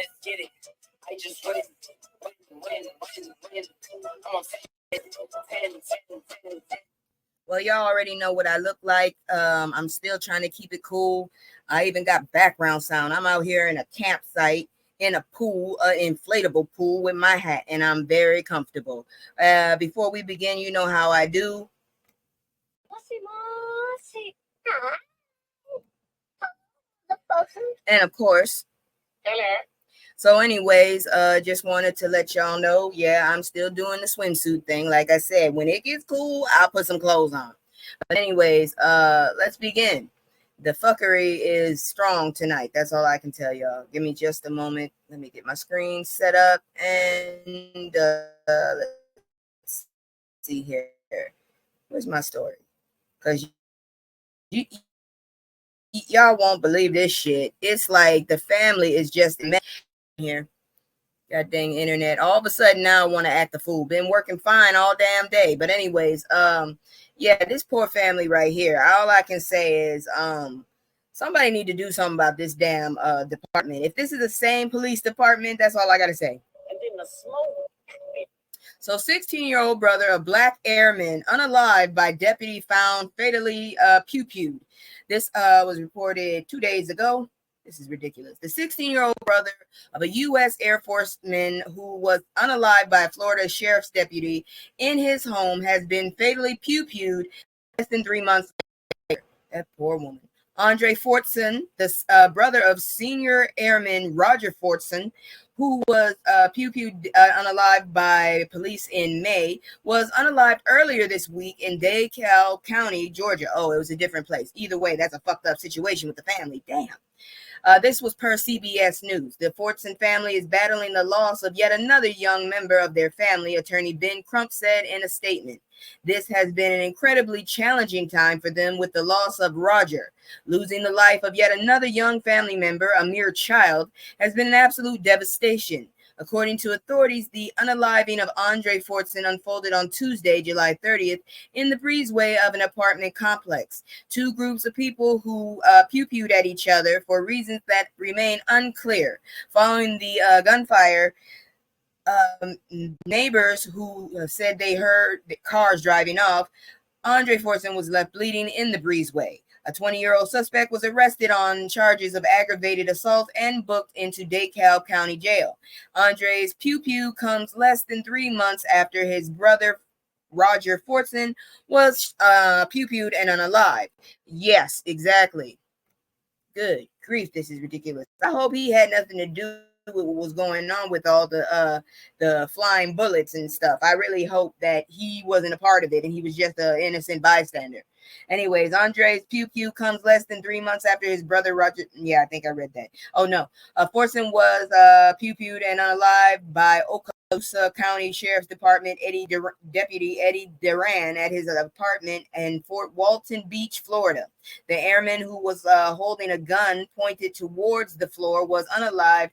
Let's get it. I just win. I'm on 10. Well, y'all already know what I look like. I'm still trying to keep it cool. I even got background sound. I'm out here in a campsite in a pool, inflatable pool with my hat, and I'm very comfortable. Before we begin, you know how I do. And of course, so anyways, just wanted to let y'all know, yeah, I'm still doing the swimsuit thing. Like I said, when it gets cool, I'll put some clothes on. But anyways, let's begin. The fuckery is strong tonight. That's all I can tell y'all. Give me just a moment. Let me get my screen set up and let's see here. Where's my story? Because y'all won't believe this shit. It's like the family is just here. God dang internet. All of a sudden now I want to act the fool. Been working fine all damn day. But anyways, yeah, this poor family right here. All I can say is somebody need to do something about this damn department. If this is the same police department, that's all I gotta say. So 16-year-old brother of black airman unalive by deputy found fatally pew-pewed. This was reported 2 days ago. This is ridiculous. The 16-year-old brother of a U.S. Air Forceman who was unalive by a Florida sheriff's deputy in his home has been fatally pew-pewed less than 3 months later. That poor woman. Andre Fortson, the brother of senior airman Roger Fortson, who was pew-pewed unalive by police in May, was unalived earlier this week in DeKalb County, Georgia. Oh, it was a different place. Either way, that's a fucked up situation with the family. Damn. This was per CBS News. The Fortson family is battling the loss of yet another young member of their family, attorney Ben Crump said in a statement. This has been an incredibly challenging time for them with the loss of Roger. Losing the life of yet another young family member, a mere child, has been an absolute devastation. According to authorities, the unaliving of Andre Fortson unfolded on Tuesday, July 30th, in the breezeway of an apartment complex. Two groups of people who pew-pewed at each other for reasons that remain unclear. Following the gunfire, neighbors who said they heard the cars driving off, Andre Fortson was left bleeding in the breezeway. A 20-year-old suspect was arrested on charges of aggravated assault and booked into DeKalb County Jail. Andre's pew-pew comes less than 3 months after his brother Roger Fortson was pew-pewed and unalive. Yes, exactly. Good grief, this is ridiculous. I hope he had nothing to do with what was going on with all the flying bullets and stuff. I really hope that he wasn't a part of it and he was just an innocent bystander. Anyways, Andre's pew-pew comes less than 3 months after his brother Roger. Yeah, I think I read that. Oh no, Fortson was pew-pewed and unalive by Okaloosa County Sheriff's Department Deputy Eddie Duran at his apartment in Fort Walton Beach, Florida. The airman who was holding a gun pointed towards the floor was unalived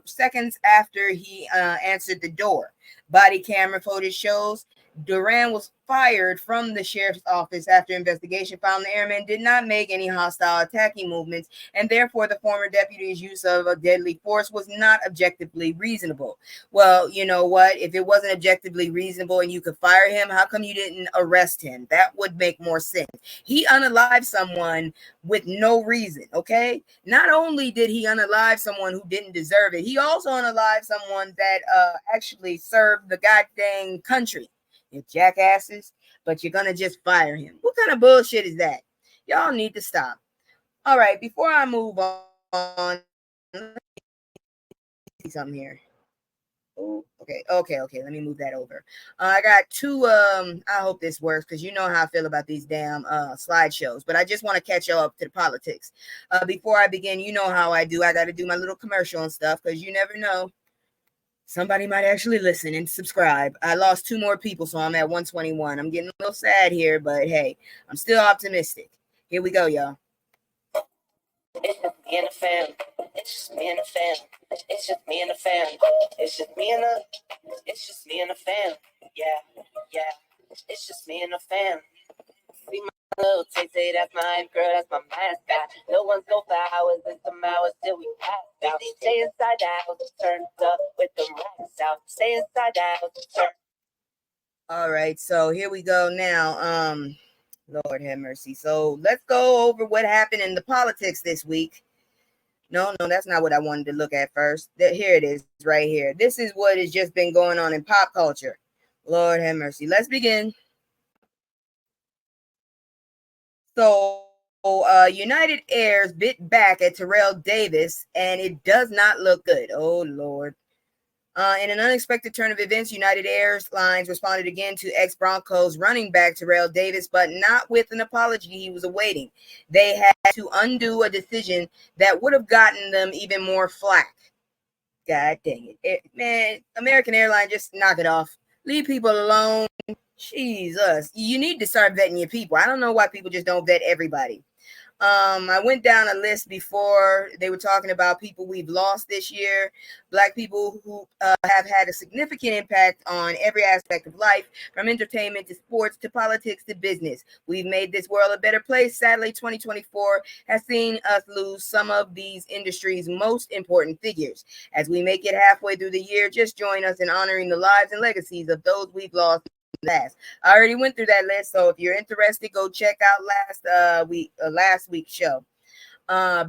seconds after he answered the door. Body camera footage shows Duran was fired from the sheriff's office after investigation found the airman did not make any hostile attacking movements, and therefore the former deputy's use of a deadly force was not objectively reasonable. Well, you know what? If it wasn't objectively reasonable and you could fire him, how come you didn't arrest him? That would make more sense. He unalived someone with no reason, okay? Not only did he unalive someone who didn't deserve it, he also unalived someone that actually served the goddamn country. You jackasses, but you're gonna just fire him. What kind of bullshit is that? Y'all need to stop. All right, before I move on, let me see something here. Oh, okay. Let me move that over. I got two. I hope this works because you know how I feel about these damn slideshows. But I just want to catch y'all up to the politics. Before I begin, you know how I do. I got to do my little commercial and stuff because you never know. Somebody might actually listen and subscribe. I lost 2 more people, so I'm at 121. I'm getting a little sad here, but hey, I'm still optimistic. Here we go, y'all. It's just me and the fam. It's just me and the fam. It's just me and the fam. It's just me and the. It's just me and the fam. Yeah. It's just me and the fam. See my little Tay, that's my girl, that's my mascot. No one's so far, how is this some hours till we pass out? Say is inside out, turned up with the racks out. Stay inside out, turn. All right, so here we go now. Lord have mercy. So let's go over what happened in the politics this week. No, that's not what I wanted to look at first. Here it is, right here. This is what has just been going on in pop culture. Lord have mercy. Let's begin. So, United Airs bit back at Terrell Davis, and it does not look good. Oh, Lord. In an unexpected turn of events, United Airlines responded again to ex-Broncos running back Terrell Davis, but not with an apology he was awaiting. They had to undo a decision that would have gotten them even more flack. God dang it. Man, American Airlines, just knock it off. Leave people alone. Jesus. You need to start vetting your people. I don't know why people just don't vet everybody. I went down a list before. They were talking about people we've lost this year, Black people who have had a significant impact on every aspect of life, from entertainment to sports to politics to business. We've made this world a better place. Sadly, 2024 has seen us lose some of these industries' most important figures. As we make it halfway through the year, just join us in honoring the lives and legacies of those we've lost. I already went through that list, so if you're interested, go check out last week's show.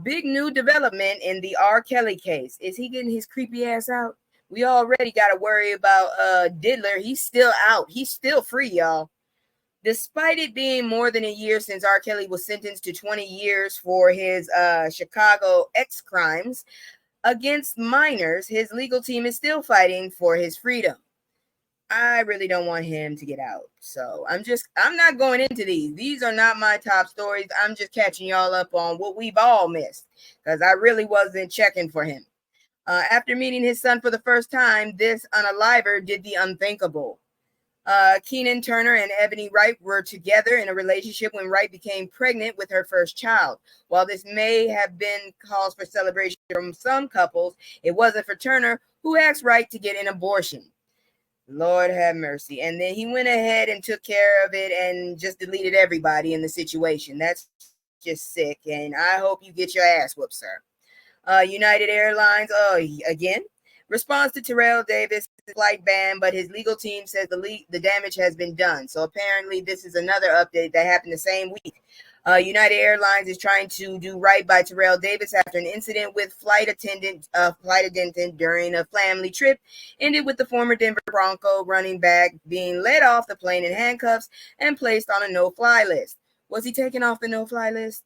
Big new development in the R. Kelly case. Is he getting his creepy ass out? We already got to worry about Diddler. He's still out. He's still free, y'all. Despite it being more than a year since R. Kelly was sentenced to 20 years for his Chicago X crimes against minors, his legal team is still fighting for his freedom. I really don't want him to get out. So I'm not going into these. These are not my top stories. I'm just catching y'all up on what we've all missed, because I really wasn't checking for him. After meeting his son for the first time, this unaliver did the unthinkable. Keenan Turner and Ebony Wright were together in a relationship when Wright became pregnant with her first child. While this may have been cause for celebration from some couples, it wasn't for Turner, who asked Wright to get an abortion. Lord have mercy. And then he went ahead and took care of it and just deleted everybody in the situation. That's just sick. And I hope you get your ass whooped, sir. United Airlines, again, responds to Terrell Davis' flight ban, but his legal team says the damage has been done. So apparently this is another update that happened the same week. United Airlines is trying to do right by Terrell Davis after an incident with flight attendant during a family trip ended with the former Denver Bronco running back being let off the plane in handcuffs and placed on a no-fly list. Was he taken off the no-fly list?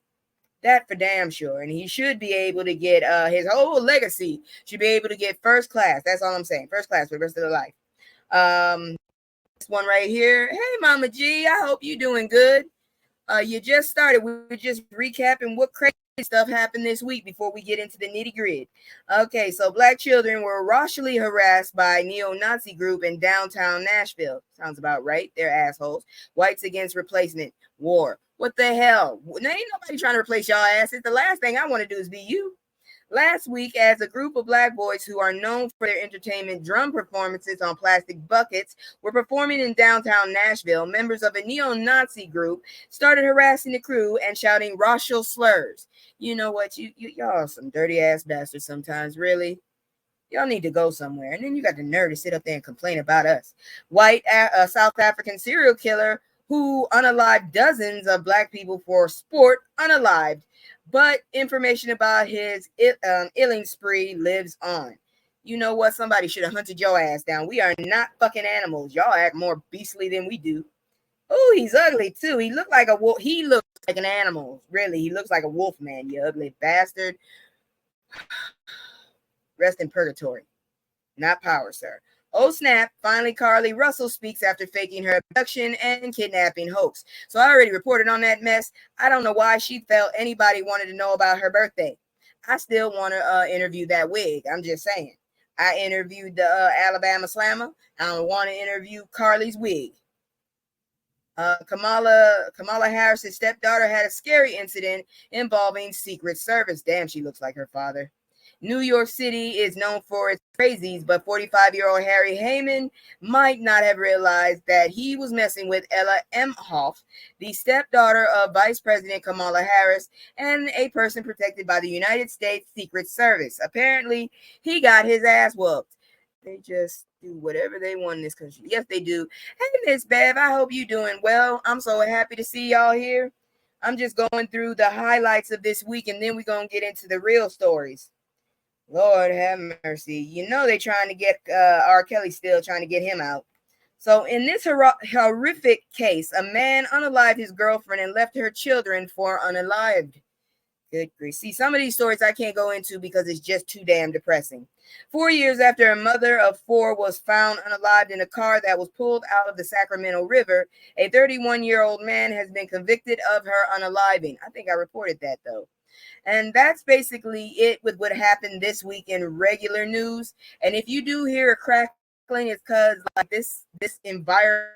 That for damn sure. And he should be able to get his whole legacy should be able to get first class. That's all I'm saying. First class for the rest of their life. This one right here. Hey, Mama G, I hope you're doing good. You just started. We're just recapping what crazy stuff happened this week before we get into the nitty-gritty. Okay, so Black children were racially harassed by neo-Nazi group in downtown Nashville. Sounds about right. They're assholes. Whites against replacement war. What the hell? Now, ain't nobody trying to replace y'all asses. The last thing I want to do is be you. Last week, as a group of Black boys who are known for their entertainment drum performances on plastic buckets were performing in downtown Nashville, members of a neo-Nazi group started harassing the crew and shouting racial slurs. You know what? Y'all are some dirty ass bastards sometimes, really. Y'all need to go somewhere. And then you got the nerve to sit up there and complain about us. White South African serial killer who unalived dozens of Black people for sport, unalived. But information about his illing spree lives on. You know what? Somebody should have hunted your ass down. We are not fucking animals. Y'all act more beastly than we do. Oh, he's ugly too. He looked like a wolf. He looks like an animal. Really, he looks like a wolf man, you ugly bastard. Rest in purgatory. Not power, sir. Oh, snap. Finally, Carly Russell speaks after faking her abduction and kidnapping hoax. So I already reported on that mess. I don't know why she felt anybody wanted to know about her birthday. I still want to interview that wig. I'm just saying. I interviewed the Alabama Slammer. I want to interview Carly's wig. Kamala Harris's stepdaughter had a scary incident involving Secret Service. Damn, she looks like her father. New York City is known for its crazies, but 45-year-old Harry Heyman might not have realized that he was messing with Ella Emhoff, the stepdaughter of Vice President Kamala Harris and a person protected by the United States Secret Service. Apparently, he got his ass whooped. They just do whatever they want in this country. Yes, they do. Hey, Miss Bev, I hope you doing well. I'm so happy to see y'all here. I'm just going through the highlights of this week, and then we're going to get into the real stories. Lord have mercy. You know they trying to get R. Kelly, still trying to get him out. So in this horrific case, a man unalived his girlfriend and left her children for unalived. Good grief. See, some of these stories I can't go into because it's just too damn depressing. 4 years after a mother of four was found unalived in a car that was pulled out of the Sacramento River, a 31-year-old man has been convicted of her unaliving. I think I reported that, though. And that's basically it with what happened this week in regular news. And if you do hear a crackling, it's because like this environment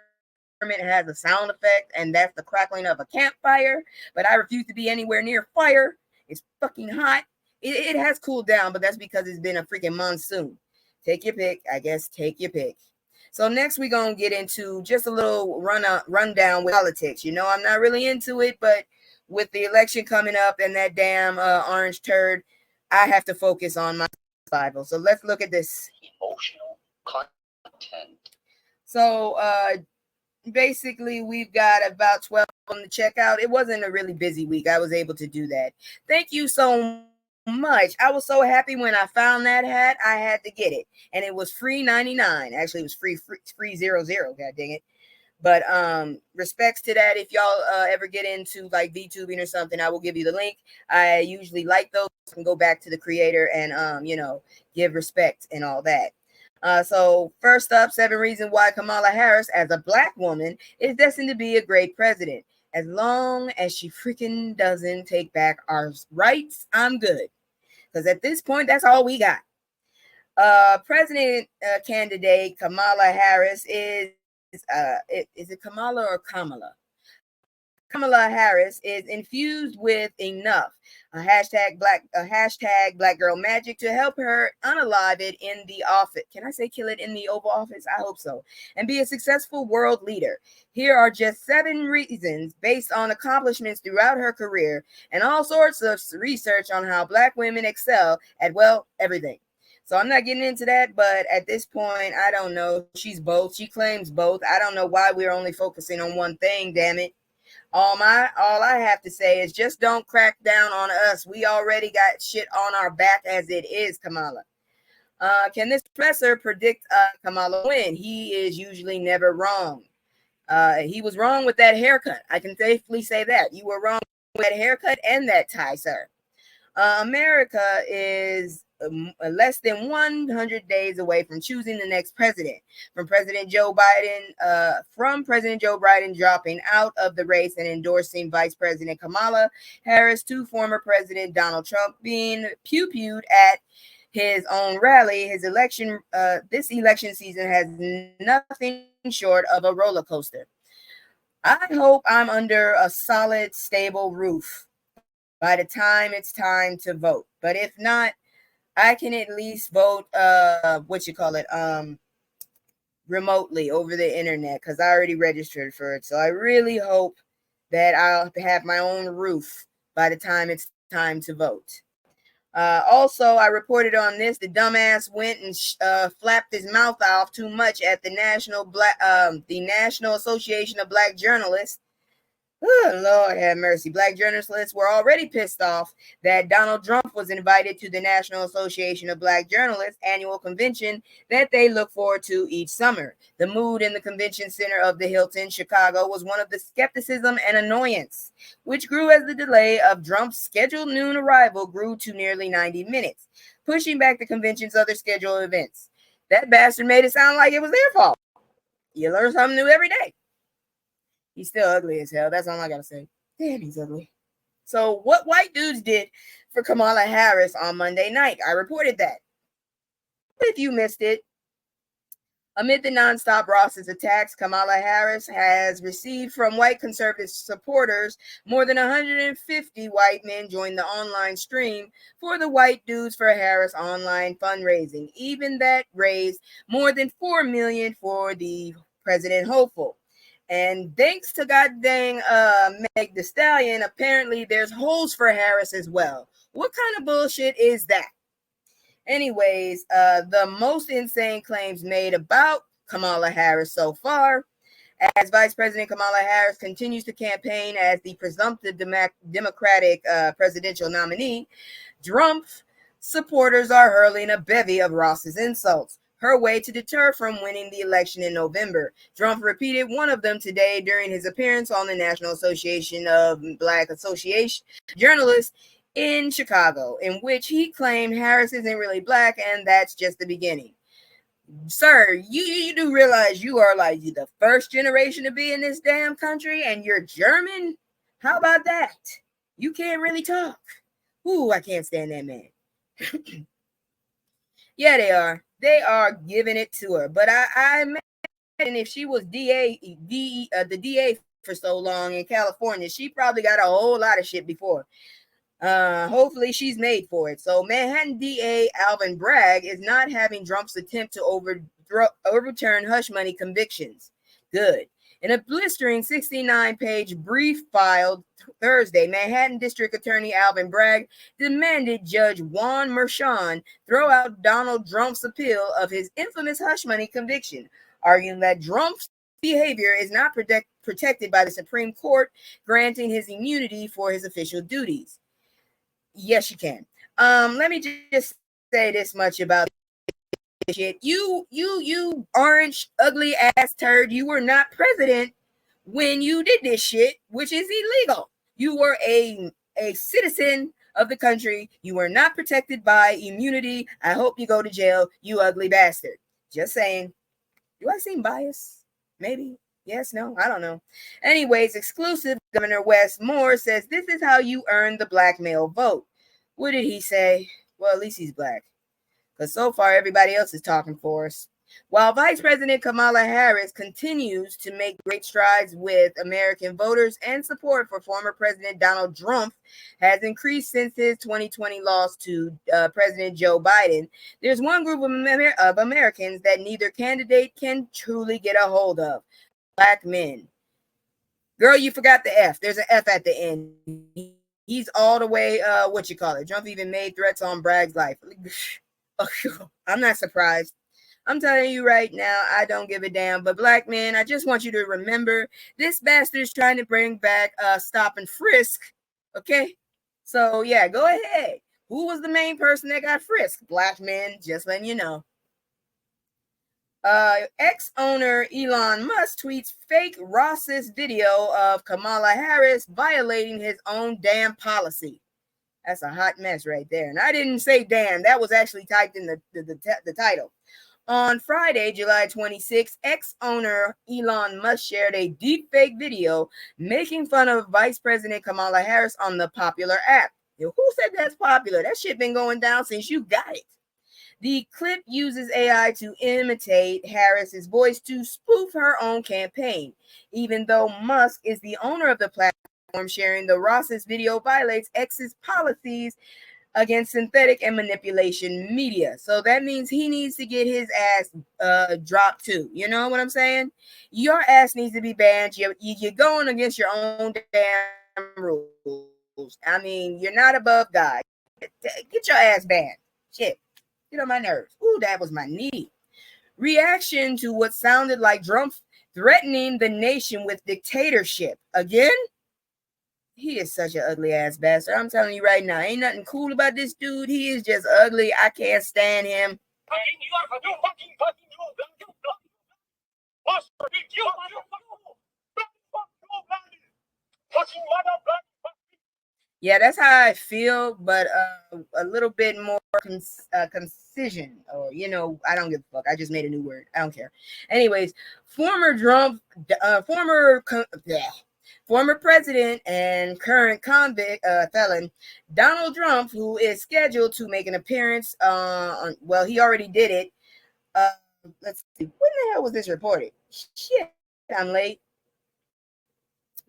has a sound effect, and that's the crackling of a campfire. But I refuse to be anywhere near fire. It's fucking hot. It has cooled down, but that's because it's been a freaking monsoon. Take your pick, I guess. Take your pick. So next we're gonna get into just a little rundown with politics. You know, I'm not really into it, but with the election coming up and that damn orange turd, I have to focus on my Bible. So let's look at this. Emotional content. So basically we've got about 12 on the checkout. It wasn't a really busy week. I was able to do that. Thank you so much. I was so happy when I found that hat. I had to get it, and it was free 99. Actually, it was free 00. God dang it. But respects to that. If y'all ever get into like VTubing or something, I will give you the link. I usually like those and go back to the creator and give respect and all that. So first up, 7 reasons why Kamala Harris, as a black woman, is destined to be a great president. As long as she freaking doesn't take back our rights, I'm good. Because at this point, that's all we got. President candidate Kamala Harris is it Kamala or Kamala? Kamala Harris is infused with enough a hashtag black girl magic to help her unalive it in the office. Can I say kill it in the Oval Office? I hope so. And be a successful world leader. Here are just 7 reasons based on accomplishments throughout her career and all sorts of research on how black women excel at, well, everything. So I'm not getting into that, but at this point, I don't know. She's both. She claims both. I don't know why we're only focusing on one thing, damn it. All I have to say is just don't crack down on us. We already got shit on our back as it is, Kamala. Can this professor predict Kamala win? He is usually never wrong. He was wrong with that haircut. I can safely say that. You were wrong with that haircut and that tie, sir. America is less than 100 days away from choosing the next president. From President Joe Biden dropping out of the race and endorsing Vice President Kamala Harris to former President Donald Trump being pew-pewed at his own rally. This election season has nothing short of a roller coaster. I hope I'm under a solid, stable roof by the time it's time to vote. But if not, I can at least vote remotely over the internet because I already registered for it. So I really hope that I'll have my own roof by the time it's time to vote. Also, I reported on this. The dumbass went and flapped his mouth off too much at the National Association of Black Journalists. Oh, Lord have mercy. Black journalists were already pissed off that Donald Trump was invited to the National Association of Black Journalists annual convention that they look forward to each summer. The mood in the convention center of the Hilton, Chicago, was one of the skepticism and annoyance, which grew as the delay of Trump's scheduled noon arrival grew to nearly 90 minutes, pushing back the convention's other scheduled events. That bastard made it sound like it was their fault. You learn something new every day. He's still ugly as hell. That's all I gotta say. Damn, he's ugly. So what white dudes did for Kamala Harris on Monday night? I reported that. If you missed it, Amid the nonstop Ross's attacks, Kamala Harris has received from white conservative supporters. More than 150 white men joined the online stream for the White Dudes for Harris online fundraising. Even that raised more than $4 million for the president hopeful. And thanks to goddamn Meg the Stallion, apparently there's holes for Harris as well. What kind of bullshit is that? Anyways, the most insane claims made about Kamala Harris so far, as Vice President Kamala Harris continues to campaign as the presumptive Democratic presidential nominee, Trump supporters are hurling a bevy of Ross's insults, her way to deter from winning the election in November. Trump repeated one of them today during his appearance on the National Association of Black Association Journalists in Chicago, in which he claimed Harris isn't really black and that's just the beginning. Sir, you do realize you are like the first generation to be in this damn country and you're German? How about that? You can't really talk. Ooh, I can't stand that man. Yeah, they are. They are giving it to her. But I imagine if she was the DA for so long in California, she probably got a whole lot of shit before. Hopefully she's made for it. So Manhattan DA Alvin Bragg is not having Trump's attempt to overturn hush money convictions. Good. In a blistering 69-page brief filed Thursday, Manhattan District Attorney Alvin Bragg demanded Judge Juan Merchan throw out Donald Trump's appeal of his infamous hush money conviction, arguing that Trump's behavior is not protected by the Supreme Court, granting his immunity for his official duties. Yes, you can. Let me just say this much about this shit. You orange, ugly ass turd. You were not president when you did this shit, which is illegal. You were a citizen of the country. You were not protected by immunity. I hope you go to jail, you ugly bastard. Just saying. Do I seem biased? Maybe. Yes, no, I don't know. Anyways, exclusive Governor Wes Moore says this is how you earn the black male vote. What did he say? Well, at least he's black. Because so far, everybody else is talking for us. While Vice President Kamala Harris continues to make great strides with American voters and support for former President Donald Trump has increased since his 2020 loss to President Joe Biden, there's one group of Americans that neither candidate can truly get a hold of. Black men. Girl, you forgot the F. There's an F at the end. He's all the way, Trump even made threats on Bragg's life. I'm not surprised. I'm telling you right now, I don't give a damn. But black men, I just want you to remember, this bastard is trying to bring back stop and frisk. Okay? So, yeah, go ahead. Who was the main person that got frisked? Black men, just letting you know. Ex-owner Elon Musk tweets fake racist video of Kamala Harris violating his own damn policy. That's a hot mess right there. And I didn't say damn. That was actually typed in the title. On Friday, July 26, ex-owner Elon Musk shared a deepfake video making fun of Vice President Kamala Harris on the popular app. Who said that's popular? That shit been going down since you got it. The clip uses AI to imitate Harris's voice to spoof her own campaign. Even though Musk is the owner of the platform, sharing the Ross's video violates X's policies against synthetic and manipulation media. So that means he needs to get his ass dropped too. You know what I'm saying? Your ass needs to be banned. You're going against your own damn rules. I mean, you're not above God. Get your ass banned. Shit. Get on my nerves. Ooh, that was my knee. Reaction to what sounded like Trump threatening the nation with dictatorship. Again? He is such an ugly ass bastard. I'm telling you right now, ain't nothing cool about this dude. He is just ugly. I can't stand him. Yeah, that's how I feel, but a little bit more concision, or I don't give a fuck. I just made a new word. I don't care. Anyways, former president and current convict felon Donald Trump, who is scheduled to make an appearance he already did it let's see. When the hell was this reported? Shit, I'm late.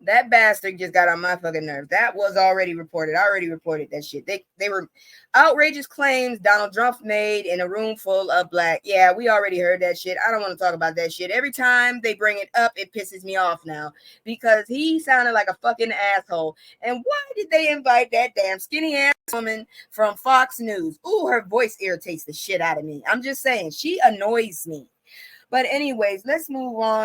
That bastard just got on my fucking nerves. That was already reported. I already reported that shit. They were outrageous claims Donald Trump made in a room full of black. Yeah, we already heard that shit. I don't want to talk about that shit. Every time they bring it up, it pisses me off now because he sounded like a fucking asshole. And why did they invite that damn skinny ass woman from Fox News? Ooh, her voice irritates the shit out of me. I'm just saying, she annoys me. But anyways, let's move on